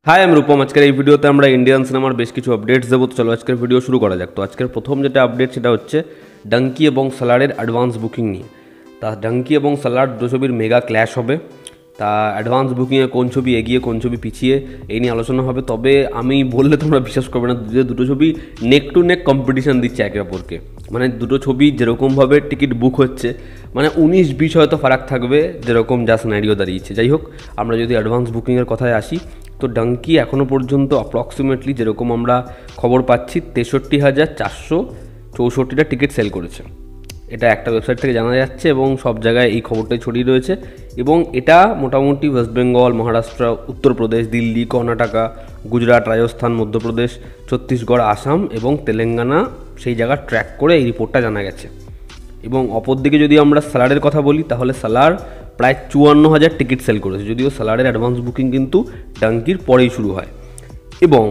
High আমি রূপম। আজকের এই ভিডিওতে আমরা ইন্ডিয়ান সিনেমার বেশ কিছু আপডেটস দেবো। তো চলো আজকের ভিডিও শুরু করা যাক। তো আজকের প্রথম যেটা আপডেট সেটা হচ্ছে ডাঙ্কি এবং সালারের অ্যাডভান্স বুকিং নিয়ে। তা ডাঙ্কি এবং সালার দুটো ছবির মেগা ক্ল্যাশ হবে। তা অ্যাডভান্স বুকিংয়ে কোন ছবি এগিয়ে কোন ছবি পিছিয়ে এই নিয়ে আলোচনা হবে। তবে আমি বললে তোমরা বিশ্বাস করবে না, দুটো ছবি নেক টু নেক কম্পিটিশান দিচ্ছে একে অপরকে। মানে দুটো ছবি যেরকমভাবে টিকিট বুক হচ্ছে, মানে 19-20 হয়তো ফারাক থাকবে যেরকম যা সিনারিও দাঁড়িয়েছে। যাই হোক, আমরা যদি অ্যাডভান্স বুকিংয়ের কথায় আসি, তো ডাঙ্কি এখনও পর্যন্ত অ্যাপ্রক্সিমেটলি যেরকম আমরা খবর পাচ্ছি 63,464টা টিকিট সেল করেছে। এটা একটা ওয়েবসাইট থেকে জানা যাচ্ছে এবং সব জায়গায় এই খবরটাই ছড়িয়ে রয়েছে। এবং এটা মোটামুটি ওয়েস্ট বেঙ্গল, মহারাষ্ট্র, উত্তরপ্রদেশ, দিল্লি, কর্ণাটকা, গুজরাট, রাজস্থান, মধ্যপ্রদেশ, ছত্তিশগড়, আসাম এবং তেলেঙ্গানা সেই জায়গা ট্র্যাক করে এই রিপোর্টটা জানা গেছে। এবং অপরদিকে যদি আমরা সালারের কথা বলি, তাহলে সালার প্রায় 54,000 টিকিট সেল করেছে, যদিও সালারের অ্যাডভান্স বুকিং কিন্তু ডাঙ্কির পরেই শুরু হয়। এবং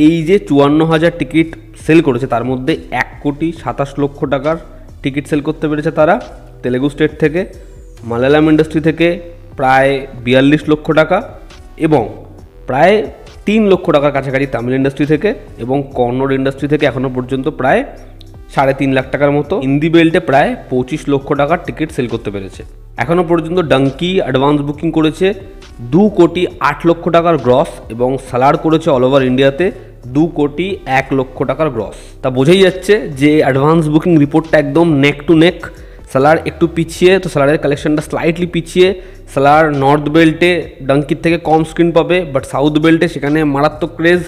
এই যে 54,000 টিকিট সেল করেছে তার মধ্যে 1,27,00,000 টাকার টিকিট সেল করতে পেরেছে তারা তেলেগু স্টেট থেকে, মালায়ালাম ইন্ডাস্ট্রি থেকে প্রায় 42 লক্ষ টাকা এবং প্রায় 3 লক্ষ টাকার কাছাকাছি তামিল ইন্ডাস্ট্রি থেকে এবং কন্নড় ইন্ডাস্ট্রি থেকে এখনও পর্যন্ত প্রায় 3.5 লাখ টাকার মতো, হিন্দি বেল্টে প্রায় 25 লক্ষ টাকার টিকিট সেল করতে পেরেছে। এখনও পর্যন্ত ডাঙ্কি অ্যাডভান্স বুকিং করেছে 2,08,00,000 টাকার গ্রস এবং সালার করেছে অল ওভার ইন্ডিয়াতে 2,01,00,000 টাকার গ্রস। তা বোঝাই যাচ্ছে যে অ্যাডভান্স বুকিং রিপোর্টটা একদম নেক টু নেক। সালার একটু পিছিয়ে, তো সালারের কালেকশনটা স্লাইটলি পিছিয়ে। সালার নর্থ বেল্টে ডাঙ্কির থেকে কম স্ক্রিন পাবে, বাট সাউথ বেল্টে সেখানে মারাত্মক ক্রেজ।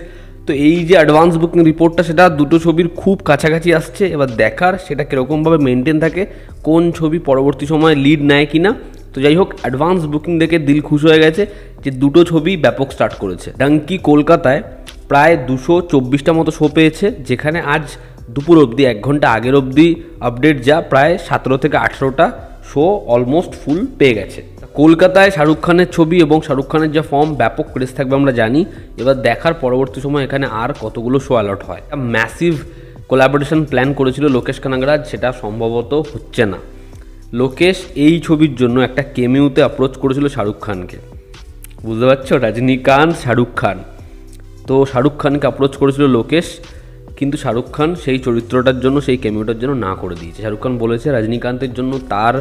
তো এই যে অ্যাডভান্স বুকিং রিপোর্টটা সেটা দুটো ছবির খুব কাছাকাছি আসছে। এবার দেখার সেটা কীরকমভাবে মেনটেন থাকে, কোন ছবি পরবর্তী সময় লিড নেয় কি না। তো যাই হোক, অ্যাডভান্স বুকিং দেখে দিল খুশ হয়ে গেছে যে দুটো ছবি ব্যাপক স্টার্ট করেছে। ডাঙ্কি কলকাতায় প্রায় 224টা মতো শো পেয়েছে, যেখানে আজ দুপুর অবধি 1 ঘন্টা আগের অবধি আপডেট যা প্রায় 17 থেকে 18টা শো অলমোস্ট ফুল পেয়ে গেছে। কলকাতায় শাহরুখ খানের ছবি এবং শাহরুখ খানের যা ফর্ম, ব্যাপক ক্রেজ থাকবে আমরা জানি। এবার দেখার পরবর্তী সময় এখানে আর কতগুলো শো অ্যালট হয়। ম্যাসিভ কোলাবোরেশন প্ল্যান করেছিল লোকেশ কানাগরাজ, সেটা সম্ভবত হচ্ছে না। লোকেশ এই ছবির জন্য একটা কেমিউতে অ্যাপ্রোচ করেছিল শাহরুখ খানকে, বুঝতে পারছো, রজনীকান্ত শাহরুখ খান। তো শাহরুখ খানকে অ্যাপ্রোচ করেছিল লোকেশ, কিন্তু শাহরুখ খান সেই চরিত্রটার জন্য, সেই কেমিউটার জন্য না করে দিয়েছে। শাহরুখ খান বলেছে রজনীকান্তের জন্য তার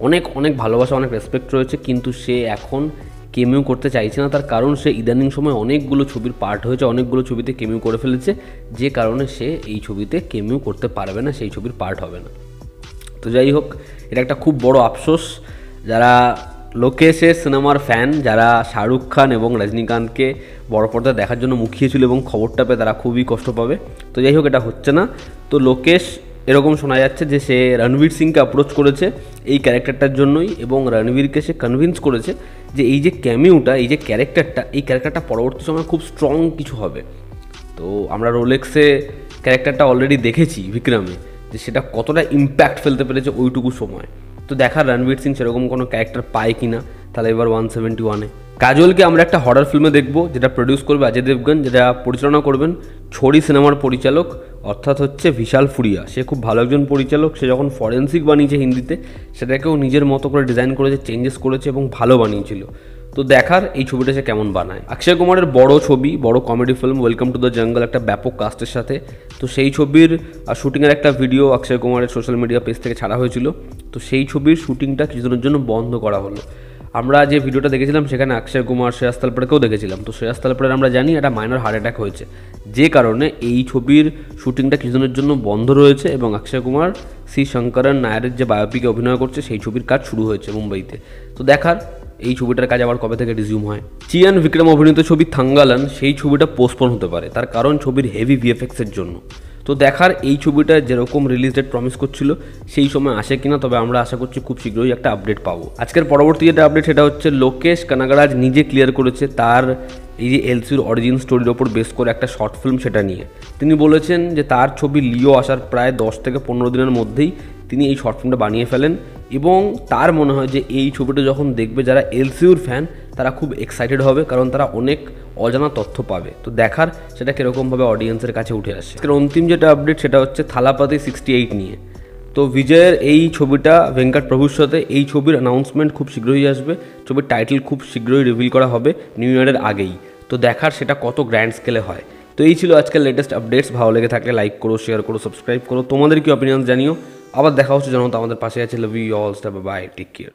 অনেক অনেক ভালোবাসা, অনেক রেসপেক্ট রয়েছে, কিন্তু সে এখন কেমিউ করতে চাইছে না। তার কারণ সে ইদানিং সময় অনেকগুলো ছবির পার্ট হয়েছে, অনেকগুলো ছবিতে কেমিউ করে ফেলেছে, যে কারণে সে এই ছবিতে কেমিউ করতে পারবে না, সেই ছবির পার্ট হবে না। তো যাই হোক, এটা একটা খুব বড় আফসোস। যারা লোকেশের সিনেমার ফ্যান, যারা শাহরুখ খান এবং রজনীকান্তকে বড় পর্দায় দেখার জন্য মুখিয়েছিল এবং খবরটা পেয়ে তারা খুবই কষ্ট পাবে। তো যাই হোক, এটা হচ্ছে না। তো লোকেশ এরকম শোনা যাচ্ছে যে সে রণবীর সিংকে অ্যাপ্রোচ করেছে এই ক্যারেক্টারটার জন্যই, এবং রণবীরকে সে কনভিন্স করেছে যে এই যে ক্যামিউটা, এই যে ক্যারেক্টারটা, এই ক্যারেক্টারটা পরবর্তী সময় খুব স্ট্রং কিছু হবে। তো আমরা রোলেক্সে ক্যারেক্টারটা অলরেডি দেখেছি বিক্রমে, যে সেটা কতটা ইম্প্যাক্ট ফেলতে পেরেছে ওইটুকু সময়। তো দেখার রণবীর সিং সেরকম কোনো ক্যারেক্টার পায় কি না। তাহলে এবার 171-এ কাজলকে আমরা একটা হরর ফিল্মে দেখবো, যেটা প্রডিউস করবে অজয় দেবগন, যেটা পরিচালনা করবেন ছড়ি সিনেমার পরিচালক, অর্থাৎ হচ্ছে বিশাল ফুরিয়া। সে খুব ভালো একজন পরিচালক। সে যখন ফরেন্সিক বানিয়েছে হিন্দিতে, সেটাকেও নিজের মতো করে ডিজাইন করেছে, চেঞ্জেস করেছে এবং ভালো বানিয়েছিল। তো দেখার এই ছবিটা সে কেমন বানায়। অক্ষয় কুমারের বড় ছবি, বড় comedy film welcome to the jungle, একটা ব্যাপক কাস্টের সাথে। তো সেই ছবির শুটিংয়ের একটা ভিডিও অক্ষয় কুমারের সোশ্যাল মিডিয়া পেজ থেকে ছাড়া হয়েছিল। তো সেই ছবির শুটিংটা কিছুদিনের জন্য বন্ধ করা হলো। আমরা যে ভিডিওটা দেখেছিলাম সেখানে অক্ষয় কুমার, শ্রেয়াস তালপরেকেও দেখেছিলাম। তো শ্রেয়াস তালপরের আমরা জানি একটা মাইনর হার্ট অ্যাটাক হয়েছে, যে কারণে এই ছবির শুটিংটা কিছুদিনের জন্য বন্ধ রয়েছে এবং অক্ষয় কুমার সি শঙ্করন নায়ারের যে বায়োপিকে অভিনয় করছে সেই ছবির কাজ শুরু হয়েছে মুম্বাইতে। তো দেখার এই ছবিটার কাজ আবার কবে থেকে রিজিউম হয়। চিয়ান বিক্রম অভিনীত ছবি থাঙ্গালান, সেই ছবিটা পোস্টপোন হতে পারে, তার কারণ ছবির হেভি ভিএফএক্সের জন্য। তো দেখার এই ছবিটা যেরকম রিলিজ ডেট প্রমিস করছিল সেই সময় আসে কিনা, তবে আমরা আশা করছি খুব শীঘ্রই একটা আপডেট পাবো। আজকের পরবর্তী যেটা আপডেট সেটা হচ্ছে লোকেশ কানাগরাজ নিজে ক্লিয়ার করেছে তার এই যে এলসির অরিজিন স্টোরির ওপর বেস করে একটা শর্ট ফিল্ম, সেটা নিয়ে তিনি বলেছেন যে তার ছবি লিও আসার প্রায় 10 থেকে 15 দিনের মধ্যেই তিনি এই শর্ট ফিল্মটা বানিয়ে ফেলেন। এবং তার মনে হয় যে এই ছবিটা যখন দেখবে যারা এলসিউর ফ্যান, তারা খুব এক্সাইটেড হবে, কারণ তারা অনেক অজানা তথ্য পাবে। তো দেখার সেটা কীরকমভাবে অডিয়েন্সের কাছে উঠে আসে। অন্তিম যেটা আপডেট সেটা হচ্ছে থালাপাতি 68 নিয়ে। তো বিজয়ের এই ছবিটা ভেঙ্কট প্রভুর সাথে, এই ছবির অ্যানাউন্সমেন্ট খুব শীঘ্রই আসবে। ছবির টাইটেল খুব শীঘ্রই রিভিল করা হবে, নিউ ইয়ারের আগেই। তো দেখার সেটা কত গ্র্যান্ড স্কেলে হয়। তো এই ছিল আজকের লেটেস্ট আপডেটস। ভালো লেগে থাকলে লাইক করো, শেয়ার করো, সাবস্ক্রাইব করো, তোমাদের কি অপিনিয়ন জানিও। আবার দেখা হচ্ছে, জানো তো আমাদের পাশে আছে। Love you all, bye, take care.